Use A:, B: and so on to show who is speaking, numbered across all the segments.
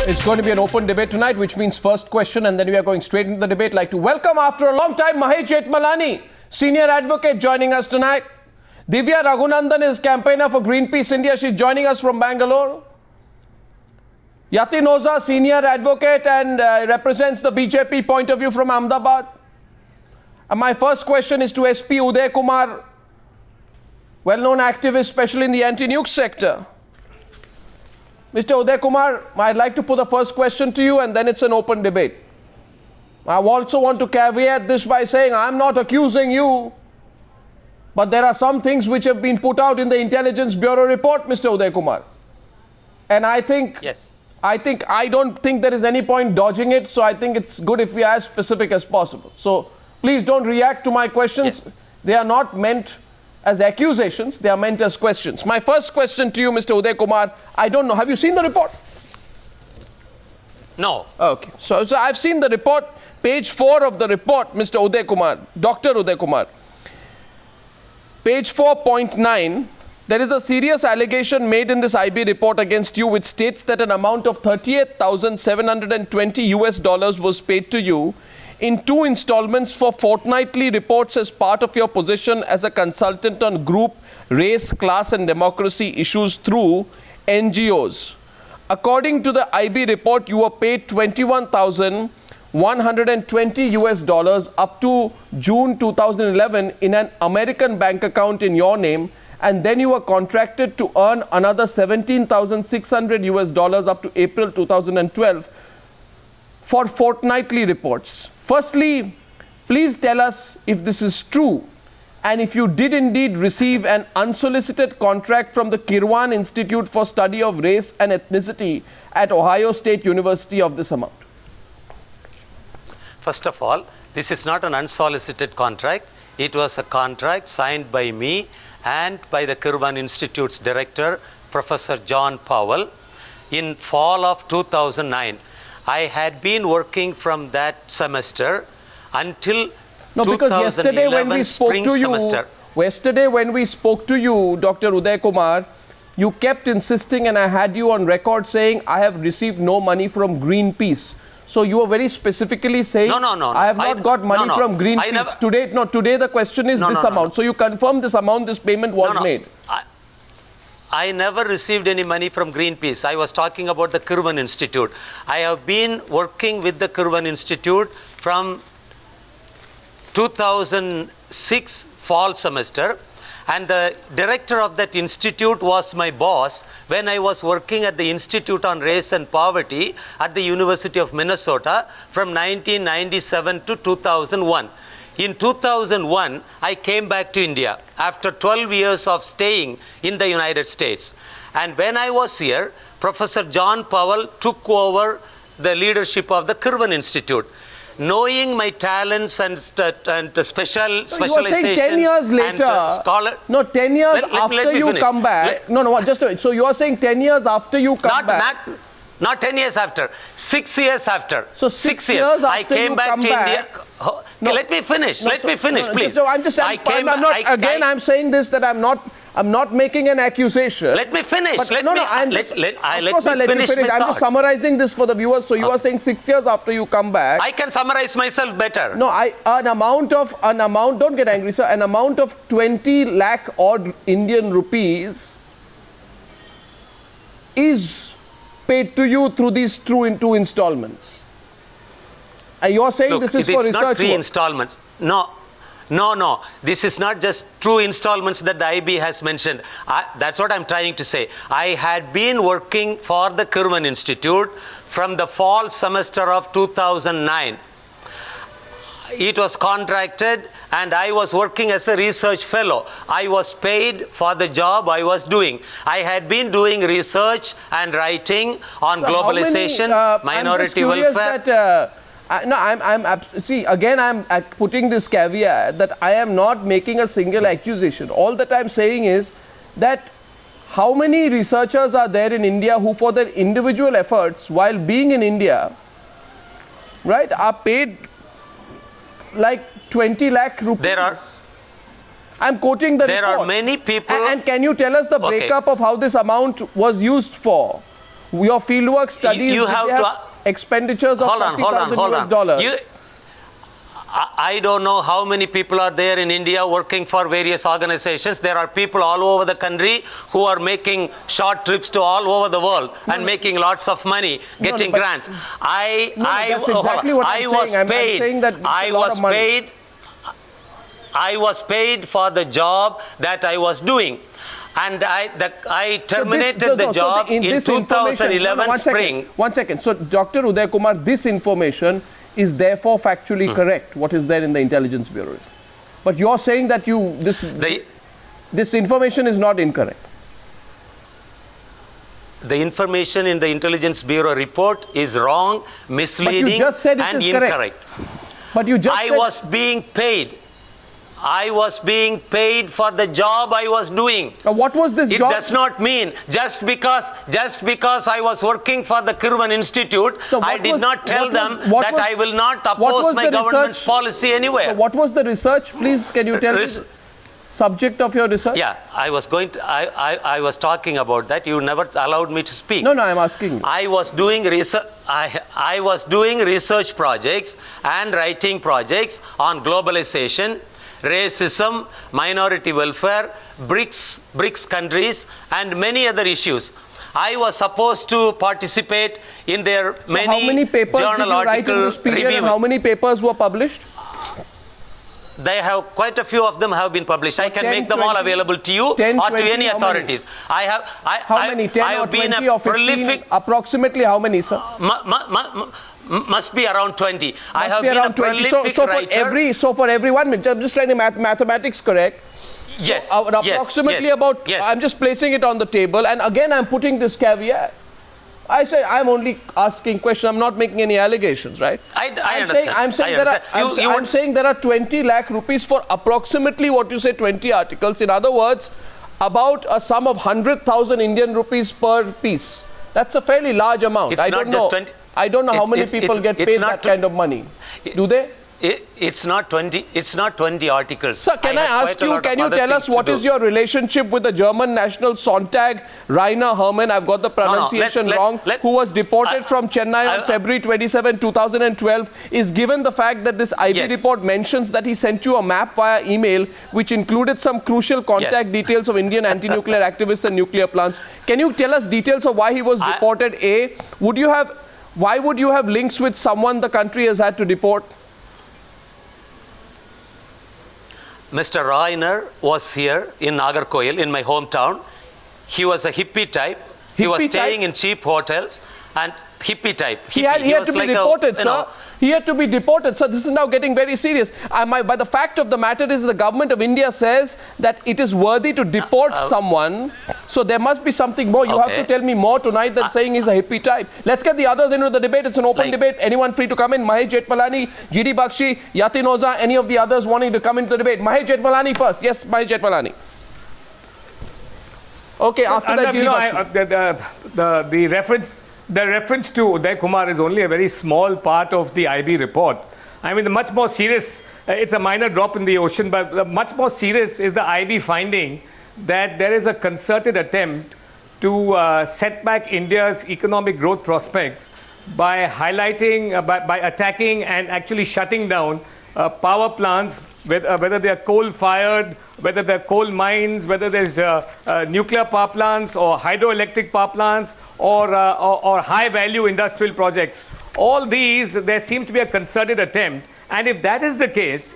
A: It's going to be an open debate tonight, which means first question, and then we are going straight into the debate. I'd like to welcome, after a long time, Mahesh Jethmalani, senior advocate, joining us tonight. Divya Raghunandan is campaigner for Greenpeace India. She's joining us from Bangalore. Yatin Oza, senior advocate, and represents the BJP point of view from Ahmedabad. And my first question is to SP Uday Kumar, well-known activist, especially in the anti-nuke sector. Mr. Uday Kumar, I'd like to put the first question to you, and then it's an open debate. I also want to caveat this by saying I'm not accusing you, but there are some things which have been put out in the Intelligence Bureau report, Mr. Uday Kumar. And I think, I don't think there is any point dodging it, so I think it's good if we are as specific as possible. So please don't react to my questions. Yes. They are not meant as accusations, they are meant as questions. My first question to you, Mr. Uday Kumar, I don't know, have you seen the report?
B: No.
A: Okay, so I've seen the report, page 4 of the report, Mr. Uday Kumar, Dr. Uday Kumar. Page 4.9, there is a serious allegation made in this IB report against you, which states that an amount of $38,720 was paid to you in 2 installments for fortnightly reports as part of your position as a consultant on group, race, class and democracy issues through NGOs. According to the IB report, you were paid $21,120 up to June 2011 in an American bank account in your name, and then you were contracted to earn another $17,600 up to April 2012 for fortnightly reports. Firstly, please tell us if this is true, and if you did indeed receive an unsolicited contract from the Kirwan Institute for Study of Race and Ethnicity at Ohio State University of this amount.
B: First of all, this is not an unsolicited contract. It was a contract signed by me and by the Kirwan Institute's director, Professor John Powell, in fall of 2009. I had been working from that semester until
A: because yesterday when we spoke to you, Dr. Uday Kumar, you kept insisting, and I had you on record saying, I have received no money from Greenpeace. So you were very specifically saying, I have not got money from Greenpeace. Today the question is this amount. So you confirm this amount, this payment was made.
B: I never received any money from Greenpeace. I was talking about the Kirwan Institute. I have been working with the Kirwan Institute from 2006 fall semester, and the director of that institute was my boss when I was working at the Institute on Race and Poverty at the University of Minnesota from 1997 to 2001. In 2001, I came back to India after 12 years of staying in the United States. And when I was here, Professor John Powell took over the leadership of the Kirwan Institute. Knowing my talents and specializations,
A: you are saying 10 years later, 10 years after you come back. So you are saying 10 years after you come back.
B: Not 10 years after, 6 years after.
A: So 6 years after
B: I came back to India. Let me finish. Please.
A: So I'm saying this, that I'm not making an accusation.
B: Let me finish.
A: I'm just summarizing this for the viewers. So you are saying 6 years after you come back.
B: I can summarize myself better.
A: An amount, don't get angry, sir. An amount of 20 lakh odd Indian rupees is paid to you through these 2 installments. And you are saying this is for research work.
B: It's not 3 installments. No. This is not just 2 installments that the IB has mentioned. That's what I'm trying to say. I had been working for the Kirwan Institute from the fall semester of 2009. It was contracted, and I was working as a research fellow. I was paid for the job I was doing. I had been doing research and writing on globalization, minority welfare.
A: I'm putting this caveat that I am not making a single accusation. All that I'm saying is that how many researchers are there in India who, for their individual efforts while being in India, right, are paid like 20 lakh rupees? I'm quoting the report.
B: There are many people.
A: And can you tell us the breakup of how this amount was used for? Your fieldwork studies,
B: You have
A: did they
B: to-
A: have expenditures of
B: Hold on, hold on,
A: $40,000
B: hold
A: US
B: on.
A: dollars?
B: I don't know how many people are there in India working for various organizations. There are people all over the country who are making short trips to all over the world and making lots of money, getting
A: but-
B: grants.
A: that's exactly what I'm saying. I'm saying that it's a lot of money.
B: I was paid for the job that I was doing. And I terminated the job in 2011 spring.
A: One second. So, Dr. Uday Kumar, this information is therefore factually correct, what is there in the Intelligence Bureau. But you're saying that this information is not incorrect.
B: The information in the Intelligence Bureau report is wrong, misleading,
A: But you just said it
B: and
A: is
B: incorrect.
A: But you just
B: I
A: said...
B: was being paid. I was being paid for the job I was doing.
A: What was this
B: It
A: job?
B: does not mean just because I was working for the Kirwan Institute,
A: So
B: I did not tell them that I will not
A: what
B: oppose
A: was
B: my
A: the
B: government's
A: research-
B: policy anywhere.
A: So what was the research? Please, can you tell me the subject of your research?
B: Yeah, I was going to, I was talking about that. You never allowed me to speak.
A: No, I'm asking you.
B: I was doing research. I was doing research projects and writing projects on globalization, racism, minority welfare, BRICS countries, and many other issues. I was supposed to participate in their
A: So how many papers did you write in this period and how many papers were published?
B: They have quite a few of them have been published. I can
A: 10,
B: make them all
A: 20,
B: available to you
A: 10,
B: or
A: 20,
B: to any
A: how many?
B: authorities.
A: How many? 10
B: I
A: or
B: have been
A: 20
B: a
A: or 15?
B: prolific.
A: Approximately how many, sir?
B: Must be around 20. I have
A: Be
B: been
A: around
B: a prolific writer.
A: So for everyone, I'm just trying to mathematics correct.
B: Yes.
A: Approximately about,
B: yes.
A: I'm just placing it on the table, and again I'm putting this caveat. I say I'm only asking questions, I'm not making any allegations, right?
B: I understand.
A: I'm saying there are 20 lakh rupees for approximately what you say 20 articles. In other words, about a sum of 100,000 Indian rupees per piece. That's a fairly large amount. I don't know how many people get paid that kind of money. Do they?
B: It's not 20. It's not 20 articles.
A: Sir, can I ask you? Can you tell us what is your relationship with the German national Sonntag, Rainer Hermann? I've got the pronunciation wrong. Who was deported from Chennai on February 27, 2012? Is given the fact that this IB report mentions that he sent you a map via email, which included some crucial contact details of Indian anti-nuclear activists and nuclear plants. Can you tell us details of why he was deported? Why would you have links with someone the country has had to deport?
B: Mr. Rainer was here in Nagarkoil, in my hometown. He was a hippie type. He was staying in cheap hotels and hippie type.
A: He had to be deported, sir. He had to be deported, sir. This is now getting very serious. But the fact of the matter is the government of India says that it is worthy to deport someone. So there must be something more. You have to tell me more tonight than saying he's a hippie type. Let's get the others into the debate. It's an open debate. Anyone free to come in? Mahesh Jethmalani, GD Bakshi, Yatin Oza, any of the others wanting to come into the debate? Mahesh Jethmalani first. Yes, Mahesh Jethmalani. Okay, after that, GD Bakshi.
C: The reference to Uday Kumar is only a very small part of the IB report. I mean, the much more serious, it's a minor drop in the ocean, but the much more serious is the IB finding that there is a concerted attempt to set back India's economic growth prospects by highlighting, by attacking and actually shutting down power plants, whether they are coal-fired, whether they're coal mines, whether there's nuclear power plants or hydroelectric power plants or high-value industrial projects. All these, there seems to be a concerted attempt. And if that is the case,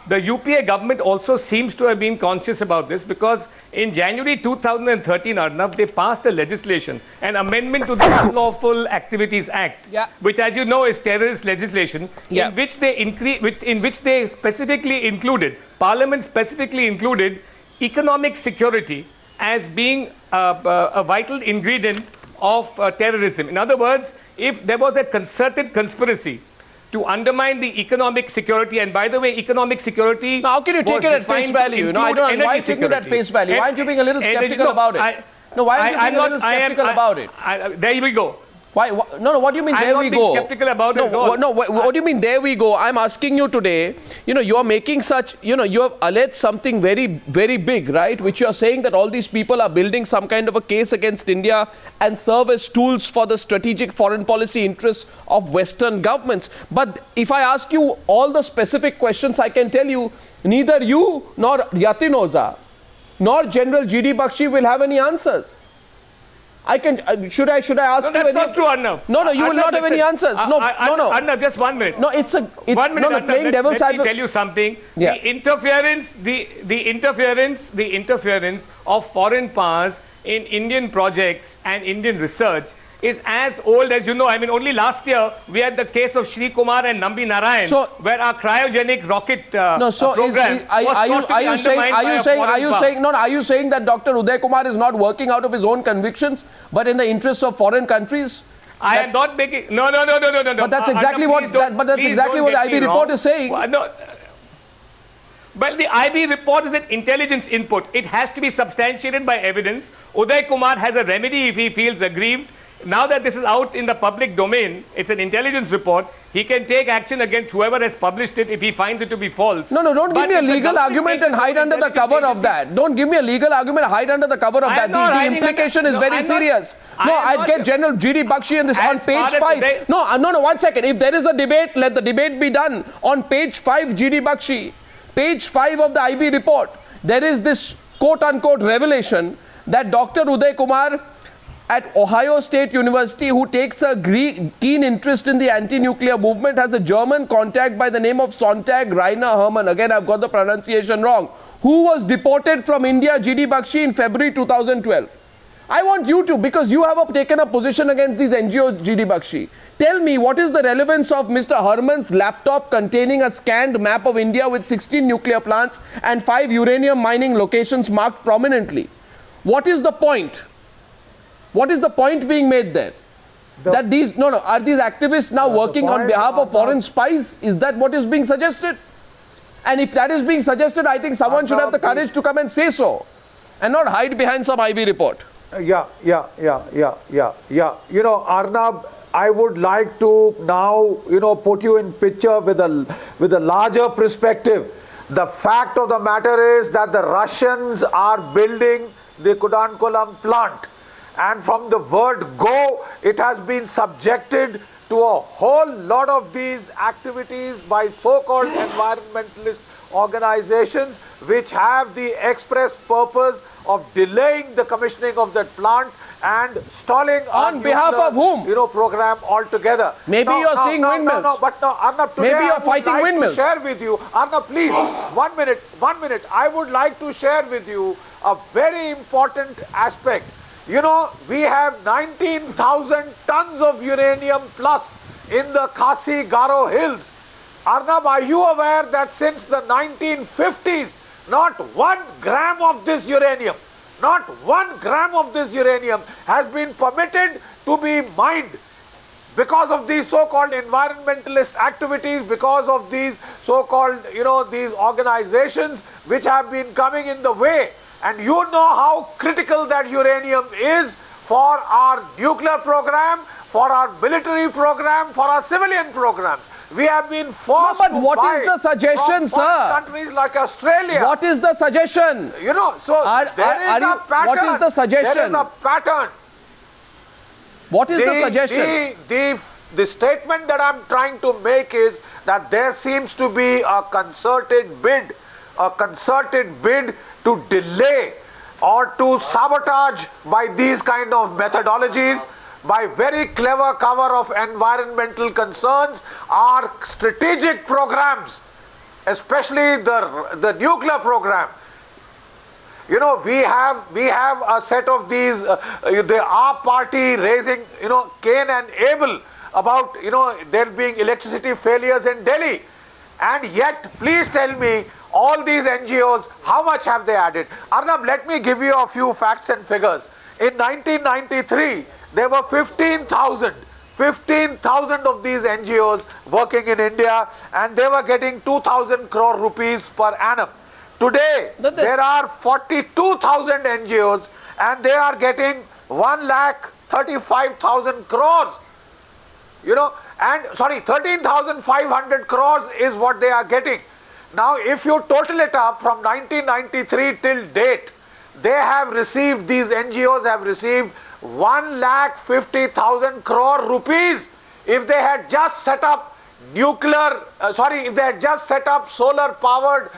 C: the UPA government also seems to have been conscious about this, because in January 2013, Arnav, they passed a legislation, an amendment to the Unlawful Activities Act, which, as you know, is terrorist legislation, in which they specifically included, Parliament specifically included economic security as being a vital ingredient of terrorism. In other words, if there was a concerted conspiracy to undermine the economic security, and by the way, economic security.
A: Now, how can you take it at face value? No, I don't know. Why are you taking it at face value? Why aren't you being a little skeptical about it? No, why aren't you being a little skeptical about it?
C: There we go.
A: Why? No, no. What do you mean?
C: I'm
A: There
C: not
A: we
C: being
A: go.
C: skeptical about
A: no,
C: it at all.
A: No. What do you mean? There we go. I'm asking you today. You are making such. You have alleged something very, very big, right? Which you are saying that all these people are building some kind of a case against India and serve as tools for the strategic foreign policy interests of Western governments. But if I ask you all the specific questions, I can tell you neither you nor Yatin Oza nor General G.D. Bakshi will have any answers. I can. Should I ask
C: No,
A: you?
C: that's not true, Arnav.
A: No, you will
C: Arnav,
A: not have any
C: listen.
A: answers. No.
C: Arnav, just 1 minute.
A: No, it's
C: 1 minute.
A: no,
C: Arnav,
A: playing devil's
C: let me
A: advocate.
C: tell you something.
A: Yeah.
C: The interference of foreign powers in Indian projects and Indian research is as old as I mean, only last year we had the case of Shri Kumar and Nambi Narayan, where our cryogenic rocket program was thought to be undermined by a foreign power.
A: Are you saying that Dr. Uday Kumar is not working out of his own convictions, but in the interests of foreign countries?
C: I am not making no.
A: But that's exactly what the IB report is saying.
C: Well, the IB report is an intelligence input. It has to be substantiated by evidence. Uday Kumar has a remedy if he feels aggrieved. Now that this is out in the public domain, it's an intelligence report. He can take action against whoever has published it if he finds it to be false.
A: No, don't give me a legal argument and hide under the cover of that. Don't give me a legal argument and hide under the cover of that. The implication is very serious. No, I'd get General G.D. Bakshi in this on page 5. No, 1 second. If there is a debate, let the debate be done. On page 5, G.D. Bakshi, page 5 of the IB report, there is this quote-unquote revelation that Dr. Uday Kumar at Ohio State University, who takes a keen interest in the anti-nuclear movement, has a German contact by the name of Sonntag Rainer Hermann. Again, I've got the pronunciation wrong. Who was deported from India, G.D. Bakshi, in February 2012. I want you to, because you have taken a position against these NGOs, G.D. Bakshi. Tell me, what is the relevance of Mr. Herman's laptop containing a scanned map of India with 16 nuclear plants and 5 uranium mining locations marked prominently? What is the point? What is the point being made there? That these, are these activists now working on behalf of foreign spies? Is that what is being suggested? And if that is being suggested, I think someone should have the courage to come and say so and not hide behind some IB report.
D: Yeah. Arnab, I would like to now, put you in picture with a larger perspective. The fact of the matter is that the Russians are building the Kudankulam plant. And from the word go, it has been subjected to a whole lot of these activities by so-called environmentalist organizations which have the express purpose of delaying the commissioning of that plant and stalling
A: on behalf of whom?
D: Program altogether.
A: Maybe you're seeing windmills.
D: Arnab, today
A: maybe you're fighting windmills.
D: To share with you, Arnab, please, 1 minute. I would like to share with you a very important aspect. We have 19,000 tons of uranium plus in the Khasi Garo Hills. Arnab, are you aware that since the 1950s, not 1 gram of this uranium has been permitted to be mined because of these so-called environmentalist activities, because of these so-called, these organizations which have been coming in the way. And you know how critical that uranium is for our nuclear program, for our military program, for our civilian programs. We have been forced
A: but what is the suggestion, sir?
D: Countries like Australia.
A: What is the suggestion?
D: There is a pattern.
A: What is the suggestion?
D: There is a pattern.
A: What is the suggestion?
D: The statement that I'm trying to make is that there seems to be a concerted bid to delay or to sabotage by these kind of methodologies, by very clever cover of environmental concerns, our strategic programs, especially the nuclear program. We have a set of these, our party raising, Cain and Abel about, there being electricity failures in Delhi. And yet, please tell me, all these NGOs, how much have they added? Arnab, let me give you a few facts and figures. In 1993, there were 15,000 of these NGOs working in India, and they were getting 2,000 crore rupees per annum. Today, there are 42,000 NGOs, and they are getting 1 lakh 35,000 crores. You know, and sorry, 13,500 crores is what they are getting. Now, if you total it up from 1993 till date, they have received, these NGOs have received 1,50,000 crore rupees. If they had just set up if they had just set up solar powered,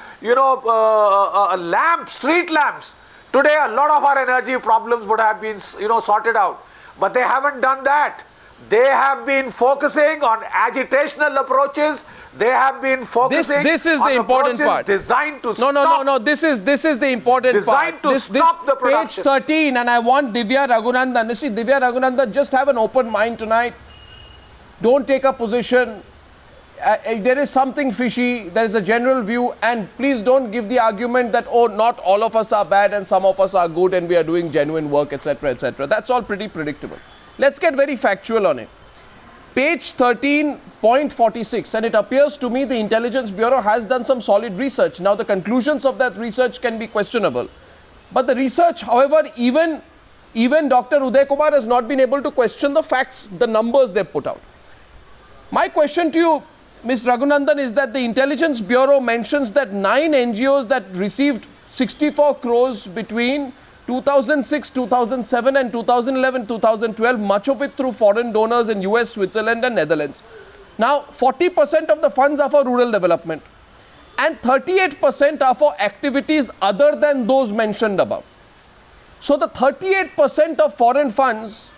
D: street lamps, today a lot of our energy problems would have been, sorted out. But they haven't done that. They have been focusing on agitational approaches. They have been focusing
A: this is
D: on
A: the important
D: approaches
A: part.
D: Designed to
A: No. This is the important part.
D: Designed to stop the production.
A: Page 13, and I want Divya Raghunandan. You see, Divya Raghunandan, just have an open mind tonight. Don't take a position. There is something fishy. There is a general view, and please don't give the argument that, oh, not all of us are bad and some of us are good and we are doing genuine work, etc., etc. That's all pretty predictable. Let's get very factual on it. Page 13.46, and it appears to me the Intelligence Bureau has done some solid research. Now, the conclusions of that research can be questionable. But the research, however, even Dr. Uday Kumar has not been able to question the facts, the numbers they put out. My question to you, Ms. Raghunandan, is that the Intelligence Bureau mentions that 9 NGOs that received 64 crores between 2006, 2007 and 2011, 2012, much of it through foreign donors in US, Switzerland and Netherlands. Now, 40% of the funds are for rural development and 38% are for activities other than those mentioned above. So, the 38% of foreign funds,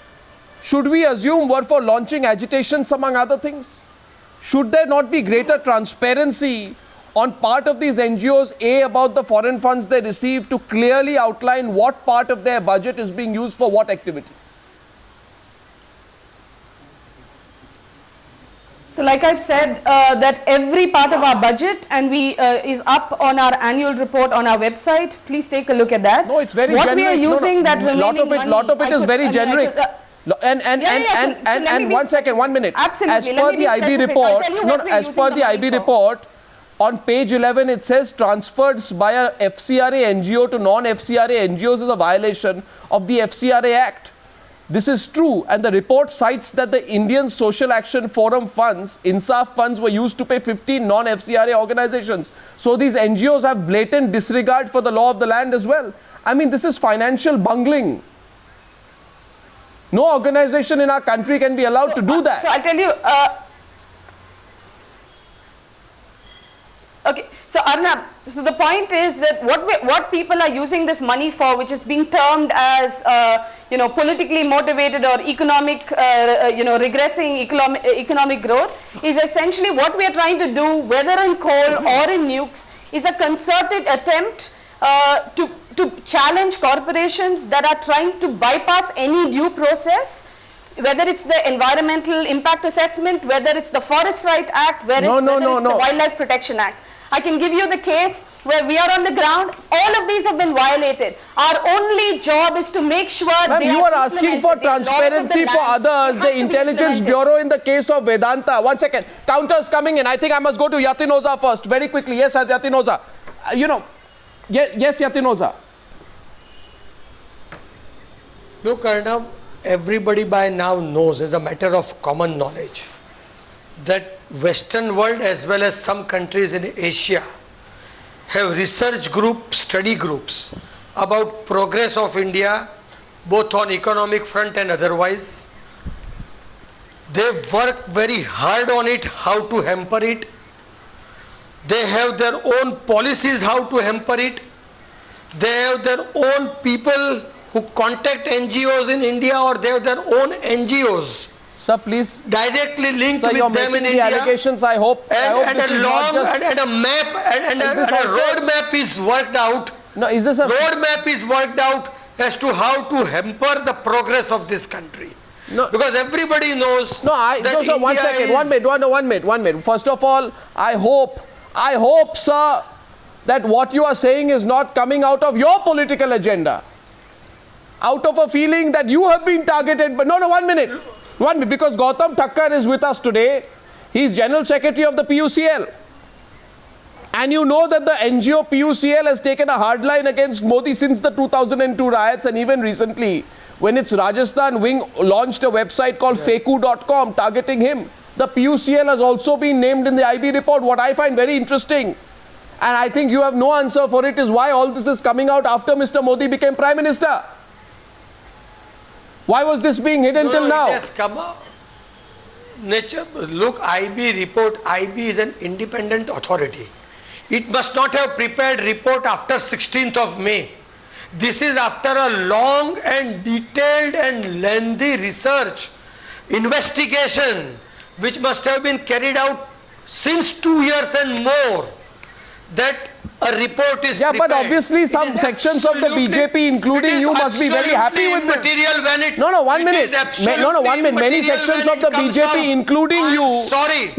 A: should we assume, were for launching agitations among other things? Should there not be greater transparency on part of these NGOs, about the foreign funds they receive, to clearly outline what part of their budget is being used for what activity?
E: So like I've said, that every part of our budget and is up on our annual report on our website. Please take a look at that.
A: No, it's very
E: what
A: generic.
E: We are using that
A: lot of it is very generic. And 1 second, 1 minute.
E: Absolutely.
A: As per the IB report, report, on page 11 it says transfers by a FCRA NGO to non-FCRA NGOs is a violation of the FCRA Act. This is true, and the report cites that the Indian Social Action Forum funds, INSAF funds, were used to pay 15 non-FCRA organizations. So these NGOs have blatant disregard for the law of the land as well. I mean, this is financial bungling. No organization in our country can be allowed to do that.
E: So I'll tell you, okay, so Arnab, so the point is that what people are using this money for, which is being termed as, politically motivated or economic, regressing economic growth, is essentially what we are trying to do, whether in coal or in nukes, is a concerted attempt to challenge corporations that are trying to bypass any due process, whether it's the Environmental Impact Assessment, whether it's the Forest Rights Act, whether it's the Wildlife Protection Act. I can give you the case where we are on the ground. All of these have been violated. Our only job is to make sure
A: you are asking for transparency for others. The Intelligence Bureau in the case of Vedanta. 1 second. Counters coming in. I think I must go to Yatin Oza first. Very quickly. Yes, Yatin Oza. Yes, Yatin Oza.
F: Look, Arnab, everybody by now knows, as a matter of common knowledge, that Western world as well as some countries in Asia have research groups, study groups about progress of India, both on economic front and otherwise. They work very hard on it, how to hamper it. They have their own policies how to hamper it. They have their own people who contact NGOs in India, or they have their own NGOs.
A: Sir, please.
F: Directly linked
A: with
F: them in India.
A: Sir, you're making the allegations, I hope.
F: And a roadmap is worked out.
A: No, is this a
F: roadmap is worked out as to how to hamper the progress of this country. No, because everybody knows.
A: Sir, 1 second, 1 minute. First of all, I hope, sir, that what you are saying is not coming out of your political agenda, out of a feeling that you have been targeted. But 1 minute. Because Gautam Thakkar is with us today. He is General Secretary of the PUCL. And you know that the NGO PUCL has taken a hard line against Modi since the 2002 riots, and even recently when its Rajasthan wing launched a website called Feku.com targeting him. The PUCL has also been named in the IB report. What I find very interesting, and I think you have no answer for it, is why all this is coming out after Mr. Modi became Prime Minister. Why was this being hidden till now?
F: It has come out. Look, IB report, IB is an independent authority. It must not have prepared report after 16th of May. This is after a long and detailed and lengthy research, investigation, which must have been carried out since 2 years and more, that a report is prepared.
A: But obviously some sections of the BJP, including you, must be very happy with this.
F: When it,
A: No, 1 minute.
F: One minute.
A: Many sections of the BJP, including you.
F: Sorry.